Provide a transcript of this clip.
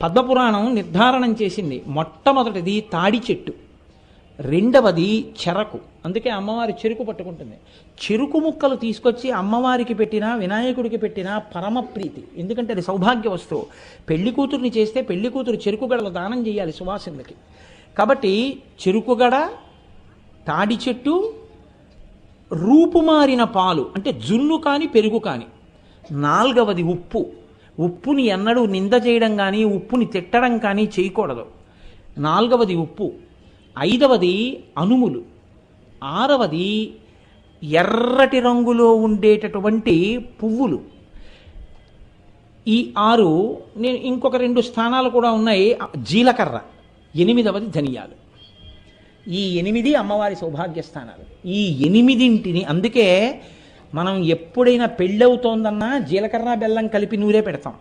పద్మపురాణం నిర్ధారణం చేసింది. మొట్టమొదటిది తాడి చెట్టు, రెండవది చెరకు. అందుకే అమ్మవారి చెరుకు పట్టుకుంటుంది. చెరుకు ముక్కలు తీసుకొచ్చి అమ్మవారికి పెట్టినా వినాయకుడికి పెట్టినా పరమ ప్రీతి. ఎందుకంటే అది సౌభాగ్య వస్తువు. పెళ్లి కూతుర్ని చేస్తే పెళ్లి కూతురు చెరుకు గడలు దానం చేయాలి సువాసినులకి. కాబట్టి చెరుకు గడ, తాడి చెట్టు, రూపుమారిన పాలు అంటే జున్ను కానీ పెరుగు కానీ. నాలుగవది ఉప్పు. ఉప్పుని ఎన్నడూ నింద చేయడం కానీ ఉప్పుని తిట్టడం కానీ చేయకూడదు. నాలుగవది ఉప్పు. ఐదవది అనుములు. ఆరవది ఎర్రటి రంగులో ఉండేటటువంటి పువ్వులు. ఈ 6. నేను ఇంకొక 2 స్థానాలు కూడా ఉన్నాయి. జీలకర్ర. 8వది ధనియాలు. ఈ 8 అమ్మవారి సౌభాగ్య స్థానాలు. ఈ 8 అందుకే మనం ఎప్పుడైనా పెళ్ళవుతోందన్నా జీలకర్ర బెల్లం కలిపి నూరే పెడతాం.